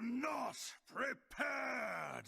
not prepared!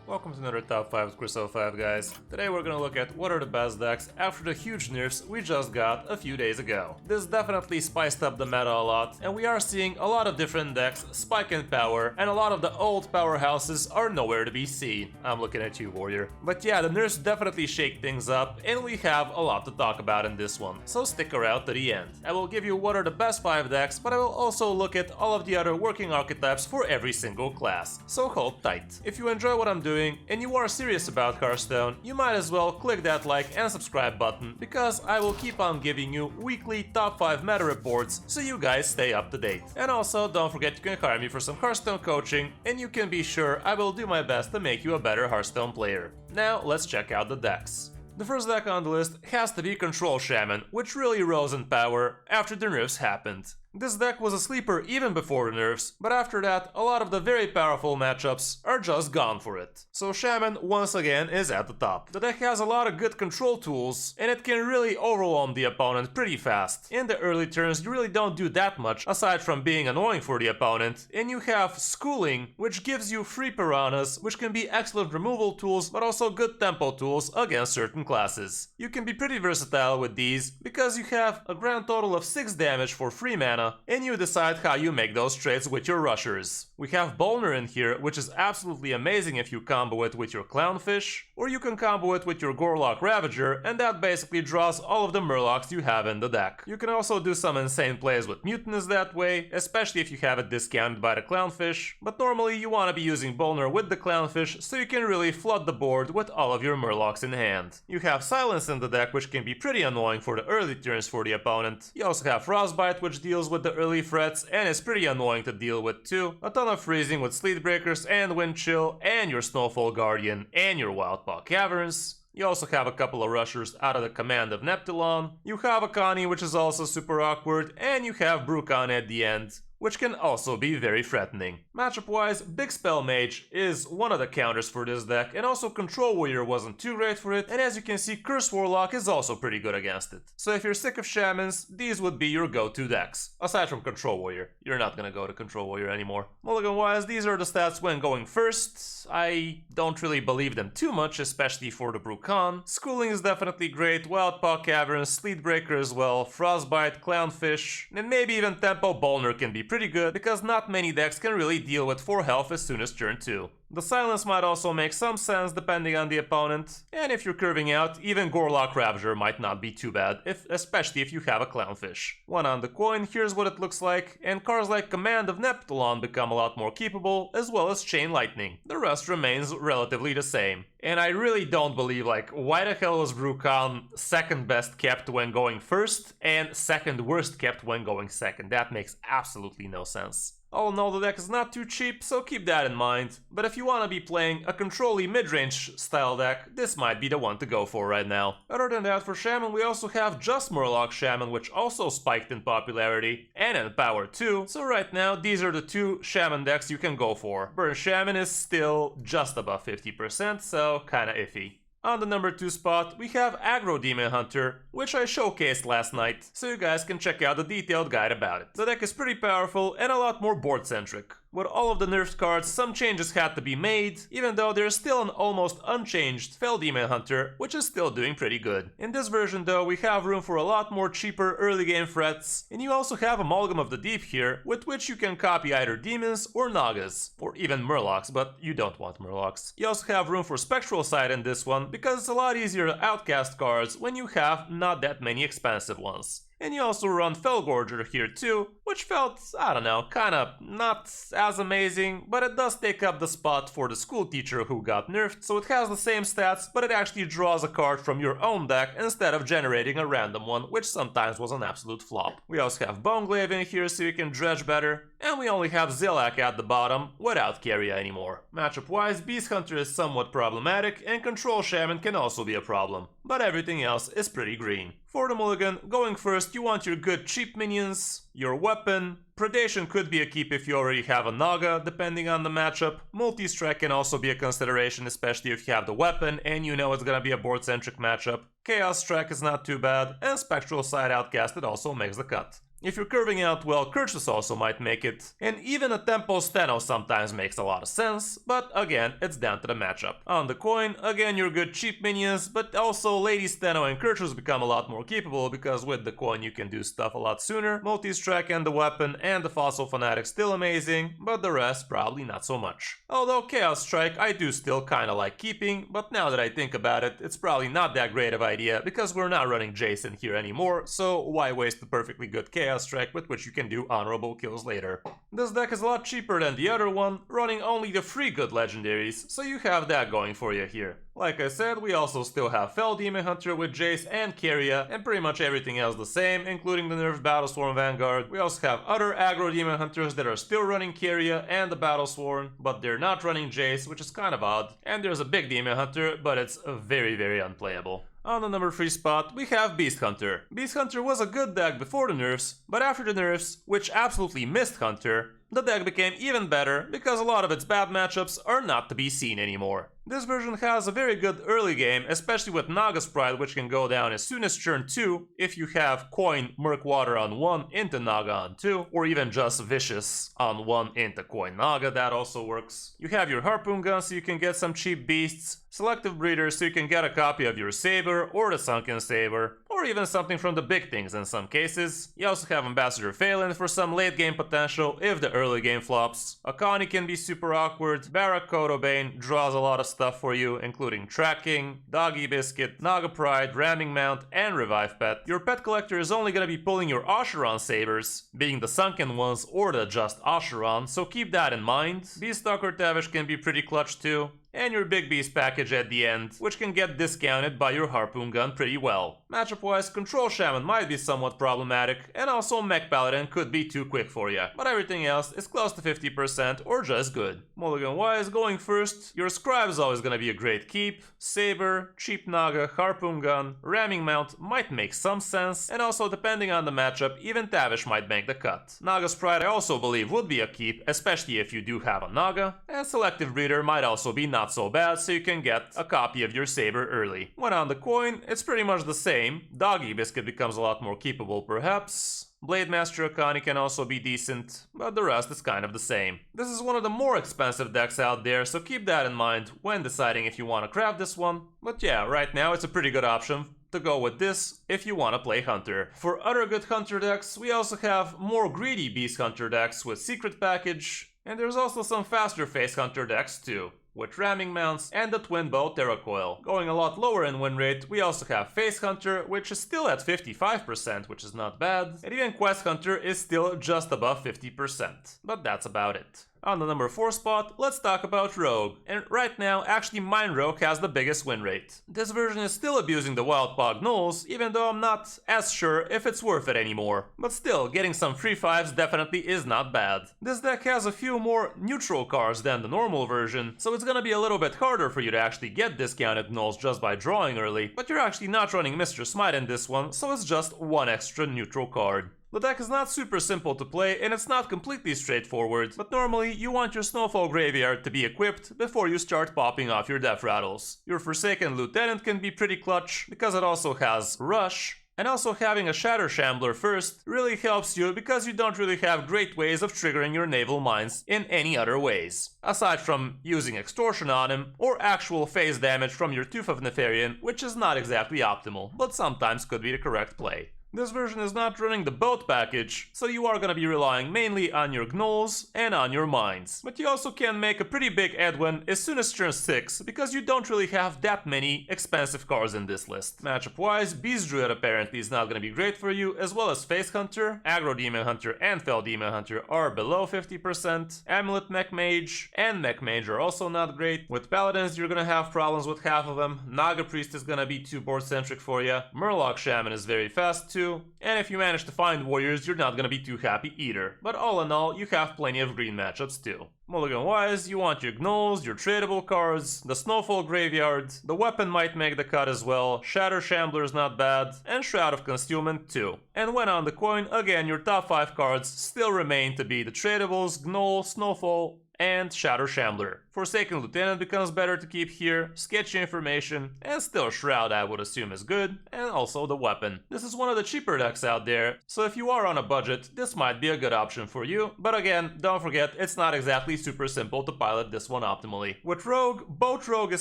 Welcome to another Top 5 with Kris 05, guys. Today we're gonna look at what are the best decks after the huge nerfs we just got a few days ago. This definitely spiced up the meta a lot, and we are seeing a lot of different decks spike in power, and a lot of the old powerhouses are nowhere to be seen. I'm looking at you, Warrior. But yeah, the nerfs definitely shake things up, and we have a lot to talk about in this one, so stick around to the end. I will give you what are the best 5 decks, but I will also look at all of the other working archetypes for every single class, so hold tight. If you enjoy what I'm doing, and you are serious about Hearthstone, you might as well click that like and subscribe button, because I will keep on giving you weekly top 5 meta reports so you guys stay up to date. And also, don't forget you can hire me for some Hearthstone coaching, and you can be sure I will do my best to make you a better Hearthstone player. Now let's check out the decks. The first deck on the list has to be Control Shaman, which really rose in power after the nerfs happened. This deck was a sleeper even before the nerfs, but after that, a lot of the very powerful matchups are just gone for it. So Shaman, once again, is at the top. The deck has a lot of good control tools, and it can really overwhelm the opponent pretty fast. In the early turns, you really don't do that much, aside from being annoying for the opponent, and you have Schooling, which gives you free piranhas, which can be excellent removal tools, but also good tempo tools against certain classes. You can be pretty versatile with these, because you have a grand total of 6 damage for free mana, and you decide how you make those trades with your rushers. We have Bolner in here, which is absolutely amazing if you combo it with your Clownfish, or you can combo it with your Gorlock Ravager, and that basically draws all of the Murlocs you have in the deck. You can also do some insane plays with Mutinous that way, especially if you have it discounted by the Clownfish, but normally you want to be using Bolner with the Clownfish so you can really flood the board with all of your Murlocs in hand. You have Silence in the deck, which can be pretty annoying for the early turns for the opponent. You also have Frostbite, which deals with the early threats and is pretty annoying to deal with too. A ton of freezing with Sleet Breakers and Wind Chill and your Snowfall Guardian and your Wildpaw Caverns. You also have a couple of rushers out of the command of Neptulon. You have a Connie, which is also super awkward, and you have Brucon at the end, which can also be very threatening. Matchup-wise, Big Spell Mage is one of the counters for this deck, and also Control Warrior wasn't too great for it, and as you can see, Curse Warlock is also pretty good against it. So if you're sick of Shamans, these would be your go-to decks. Aside from Control Warrior. You're not gonna go to Control Warrior anymore. Mulligan-wise, these are the stats when going first. I don't really believe them too much, especially for the Brucon. Schooling is definitely great, Wildpaw Caverns, Sleet Breaker as well, Frostbite, Clownfish, and maybe even Tempo Bolner can be pretty good, because not many decks can really deal with 4 health as soon as turn 2. The Silence might also make some sense depending on the opponent, and if you're curving out, even Gorlock Ravager might not be too bad, especially if you have a Clownfish. One on the coin, here's what it looks like, and cards like Command of Neptulon become a lot more keepable, as well as Chain Lightning. The rest remains relatively the same. And I really don't believe, like, why the hell was Brucon second best kept when going first, and second worst kept when going second? That makes absolutely no sense. All in all, the deck is not too cheap, so keep that in mind. But if you want to be playing a control-y mid-range style deck, this might be the one to go for right now. Other than that, for Shaman, we also have just Murloc Shaman, which also spiked in popularity, and in power too. So right now, these are the 2 Shaman decks you can go for. Burn Shaman is still just above 50%, so kinda iffy. On the number 2 spot, we have Aggro Demon Hunter, which I showcased last night, so you guys can check out the detailed guide about it. The deck is pretty powerful and a lot more board-centric. With all of the nerfed cards, some changes had to be made, even though there's still an almost unchanged Fell Demon Hunter, which is still doing pretty good. In this version though, we have room for a lot more cheaper early game threats, and you also have Amalgam of the Deep here, with which you can copy either Demons or Nagas, or even Murlocs, but you don't want Murlocs. You also have room for Spectral Sight in this one, because it's a lot easier to outcast cards when you have not that many expensive ones. And you also run Fellgorger here too, which felt, I don't know, kinda not as amazing, but it does take up the spot for the school teacher who got nerfed, so it has the same stats, but it actually draws a card from your own deck instead of generating a random one, which sometimes was an absolute flop. We also have Boneglaive in here so you can dredge better, and we only have Zilak at the bottom without Carrier anymore. Matchup-wise, Beast Hunter is somewhat problematic, and Control Shaman can also be a problem, but everything else is pretty green. For the mulligan, going first, you want your good cheap minions, your weapon. Predation could be a keep if you already have a Naga, depending on the matchup. Multi-strike can also be a consideration, especially if you have the weapon and you know it's gonna be a board-centric matchup. Chaos Strike is not too bad, and Spectral Sight Outcasted also makes the cut. If you're curving out, well, Kurchus also might make it. And even a Tempo Steno sometimes makes a lot of sense, but again, it's down to the matchup. On the coin, again, you're good cheap minions, but also Lady Steno and Kurchus become a lot more capable because with the coin you can do stuff a lot sooner. Multi-strike and the weapon and the Fossil Fanatic still amazing, but the rest probably not so much. Although Chaos Strike I do still kinda like keeping, but now that I think about it, it's probably not that great of an idea because we're not running Jason here anymore, so why waste the perfectly good Chaos Strike with which you can do honorable kills later. This deck is a lot cheaper than the other one, running only the 3 good legendaries, so you have that going for you here. Like I said, we also still have Fel Demon Hunter with Jace and Keria, and pretty much everything else the same, including the nerfed Battlesworn Vanguard. We also have other aggro Demon Hunters that are still running Keria and the Battlesworn, but they're not running Jace, which is kind of odd. And there's a big Demon Hunter, but it's very unplayable. On the number 3 spot, we have Beast Hunter. Beast Hunter was a good deck before the nerfs, but after the nerfs, which absolutely missed Hunter, the deck became even better because a lot of its bad matchups are not to be seen anymore. This version has a very good early game, especially with Naga's Pride, which can go down as soon as turn 2 if you have Coin Murk Water on 1 into Naga on 2, or even just Vicious on 1 into Coin Naga, that also works. You have your Harpoon Gun so you can get some cheap beasts, Selective Breeder so you can get a copy of your Saber or the Sunken Saber, or even something from the big things in some cases. You also have Ambassador Phelan for some late game potential if the early game flops. Akani can be super awkward, Barak Kodobane draws a lot of stuff for you, including Tracking, Doggy Biscuit, Naga Pride, Ramming Mount, and Revive Pet. Your pet collector is only gonna be pulling your Asheron Sabers, being the sunken ones or the just Asheron, so keep that in mind. Beastalker Tavish can be pretty clutch too. And your Big Beast package at the end, which can get discounted by your Harpoon Gun pretty well. Matchup-wise, Control Shaman might be somewhat problematic, and also Mech Paladin could be too quick for you, but everything else is close to 50% or just good. Mulligan-wise, going first, your Scribe is always gonna be a great keep. Saber, Cheap Naga, Harpoon Gun, Ramming Mount might make some sense, and also depending on the matchup, even Tavish might make the cut. Naga's Pride I also believe would be a keep, especially if you do have a Naga, and Selective Breeder might also be not so bad, so you can get a copy of your Saber early. When on the coin, it's pretty much the same. Doggy Biscuit becomes a lot more keepable perhaps. Blade Master Akani can also be decent, but the rest is kind of the same. This is one of the more expensive decks out there, so keep that in mind when deciding if you want to craft this one. But yeah, right now it's a pretty good option to go with this if you want to play Hunter. For other good Hunter decks, we also have more greedy Beast Hunter decks with Secret Package, and there's also some faster Face Hunter decks too, with Ramming Mounts and the Twin Bow Terracoil. Going a lot lower in win rate, we also have Face Hunter, which is still at 55%, which is not bad, and even Quest Hunter is still just above 50%, but that's about it. On the number 4 spot, let's talk about Rogue. And right now, actually Mine Rogue has the biggest win rate. This version is still abusing the Wild Pog Gnolls, even though I'm not as sure if it's worth it anymore. But still, getting some free 5s definitely is not bad. This deck has a few more neutral cards than the normal version, so it's gonna be a little bit harder for you to actually get discounted Gnolls just by drawing early, but you're actually not running Mr. Smite in this one, so it's just one extra neutral card. The deck is not super simple to play and it's not completely straightforward, but normally you want your Snowfall Graveyard to be equipped before you start popping off your Death Rattles. Your Forsaken Lieutenant can be pretty clutch because it also has Rush, and also having a Shatter Shambler first really helps you because you don't really have great ways of triggering your Naval Mines in any other ways, aside from using Extortion on him or actual phase damage from your Tooth of Nefarian, which is not exactly optimal, but sometimes could be the correct play. This version is not running the boat package, so you are gonna be relying mainly on your Gnolls and on your mines. But you also can make a pretty big Edwin as soon as turn 6, because you don't really have that many expensive cards in this list. Matchup wise, Beast Druid apparently is not gonna be great for you, as well as Face Hunter, Aggro Demon Hunter and Fel Demon Hunter are below 50%, Amulet Mech Mage and Mech Mage are also not great. With Paladins you're gonna have problems with half of them, Naga Priest is gonna be too board centric for you, Murloc Shaman is very fast too, and if you manage to find warriors, you're not gonna be too happy either. But all in all, you have plenty of green matchups too. Mulligan-wise, you want your gnolls, your tradable cards, the Snowfall Graveyard, the weapon might make the cut as well, Shatter Shambler is not bad, and Shroud of Concealment too. And when on the coin, again your top 5 cards still remain to be the tradables, Gnoll, Snowfall, and Shatter Shambler. Forsaken Lieutenant becomes better to keep here, sketchy information, and still Shroud I would assume is good, and also the weapon. This is one of the cheaper decks out there, so if you are on a budget, this might be a good option for you, but again, don't forget, it's not exactly super simple to pilot this one optimally. With Rogue, Boat Rogue is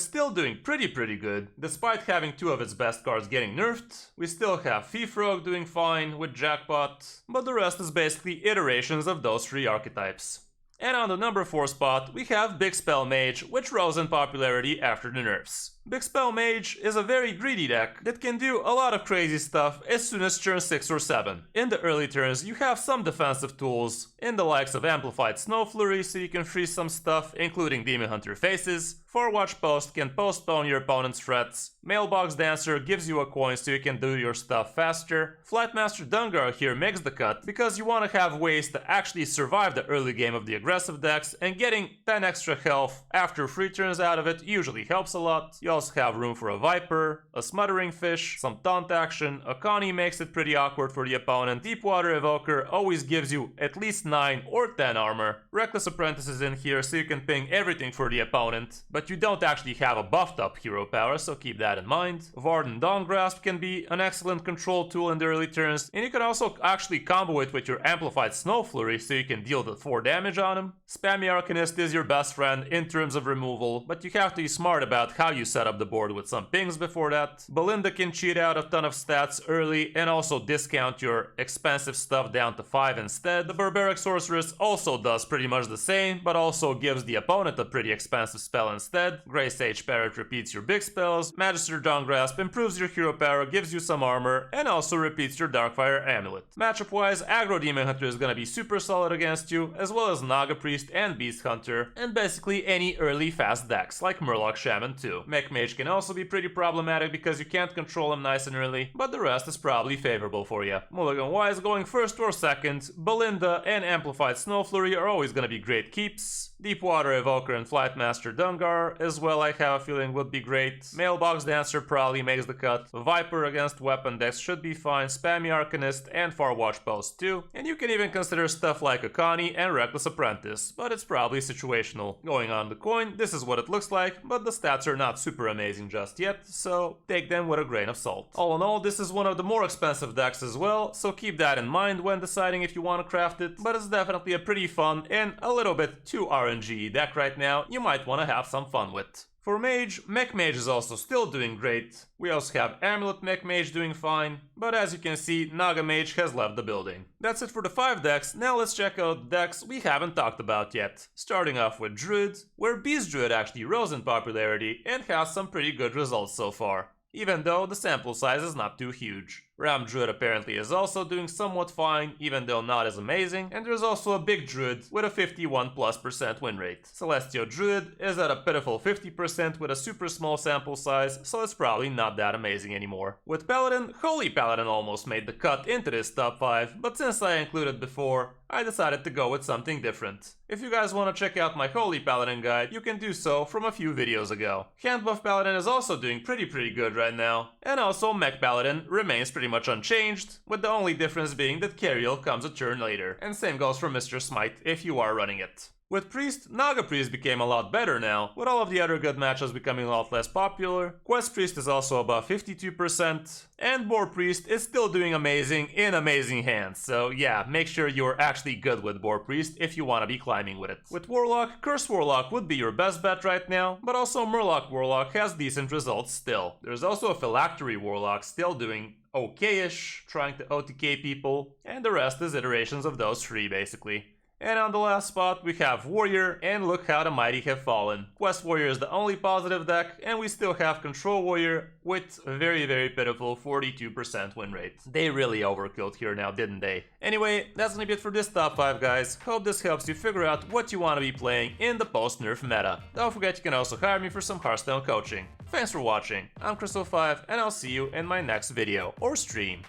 still doing pretty good, despite having 2 of its best cards getting nerfed. We still have Thief Rogue doing fine with Jackpot, but the rest is basically iterations of those 3 archetypes. And on the number 4 spot, we have Big Spell Mage, which rose in popularity after the nerfs. Big Spell Mage is a very greedy deck that can do a lot of crazy stuff as soon as turn 6 or 7. In the early turns, you have some defensive tools, in the likes of Amplified Snow Flurry so you can freeze some stuff, including Demon Hunter Faces. Forwatch Post can postpone your opponent's threats. Mailbox Dancer gives you a coin so you can do your stuff faster. Flightmaster Dungar here makes the cut because you want to have ways to actually survive the early game of the aggressive decks, and getting 10 extra health after 3 turns out of it usually helps a lot. You also have room for a Viper, a Smothering Fish, some taunt action, a Connie makes it pretty awkward for the opponent, Deepwater Evoker always gives you at least 9 or 10 armor. Reckless Apprentice is in here so you can ping everything for the opponent, but you don't actually have a buffed up hero power, so keep that in mind. Varden Dawngrasp can be an excellent control tool in the early turns, and you can also actually combo it with your Amplified Snow Flurry so you can deal the 4 damage on him. Spammy Arcanist is your best friend in terms of removal, but you have to be smart about how you set up the board with some pings before that. Belinda can cheat out a ton of stats early and also discount your expensive stuff down to 5 instead. The Barbaric Sorceress also does pretty much the same, but also gives the opponent a pretty expensive spell instead. Grey Sage Parrot repeats your big spells, Magister Dawngrasp improves your hero power, gives you some armor, and also repeats your Darkfire Amulet. Matchup wise, Aggro Demon Hunter is gonna be super solid against you, as well as Naga Priest and Beast Hunter, and basically any early fast decks, like Murloc Shaman too. Mech Mage can also be pretty problematic because you can't control him nice and early, but the rest is probably favorable for you. Mulligan wise, going first or second, Belinda and Amplified Snow Flurry are always gonna be great keeps. Deepwater Evoker and Flightmaster Dungar as well, I have a feeling, would be great. Mailbox Dancer probably makes the cut. Viper against weapon decks should be fine. Spammy Arcanist and Farwatch Post too. And you can even consider stuff like a Connie and Reckless Apprentice, but it's probably situational. Going on the coin, this is what it looks like, but the stats are not super amazing just yet, so take them with a grain of salt. All in all, this is one of the more expensive decks as well, so keep that in mind when deciding if you want to craft it, but it's definitely a pretty fun and a little bit too RNG deck right now you might want to have some fun with. For Mage, Mech Mage is also still doing great. We also have Amulet Mech Mage doing fine, but as you can see, Naga Mage has left the building. That's it for the 5 decks. Now let's check out decks we haven't talked about yet. Starting off with Druid, where Beast Druid actually rose in popularity and has some pretty good results so far, even though the sample size is not too huge. Ram Druid apparently is also doing somewhat fine, even though not as amazing, and there's also a Big Druid with a 51+% win rate. Celestial Druid is at a pitiful 50% with a super small sample size, so it's probably not that amazing anymore. With Paladin, Holy Paladin almost made the cut into this top 5, but since I included before, I decided to go with something different. If you guys want to check out my Holy Paladin guide, you can do so from a few videos ago. Handbuff Paladin is also doing pretty good right now, and also Mech Paladin remains pretty much unchanged, with the only difference being that Cariel comes a turn later, and same goes for Mr. Smite if you are running it. With Priest, Naga Priest became a lot better now, with all of the other good matchups becoming a lot less popular. Quest Priest is also above 52%, and Boar Priest is still doing amazing in amazing hands, so yeah, make sure you're actually good with Boar Priest if you want to be climbing with it. With Warlock, Curse Warlock would be your best bet right now, but also Murloc Warlock has decent results still. There's also a Phylactery Warlock still doing okay-ish, trying to OTK people, and the rest is iterations of those 3 basically. And on the last spot we have Warrior, and look how the mighty have fallen. Quest Warrior is the only positive deck, and we still have Control Warrior with a very pitiful 42% win rate. They really overkilled here now, didn't they? Anyway, that's gonna be it for this top 5 guys. Hope this helps you figure out what you want to be playing in the post-nerf meta. Don't forget you can also hire me for some Hearthstone coaching. Thanks for watching, I'm Kris05, and I'll see you in my next video or stream.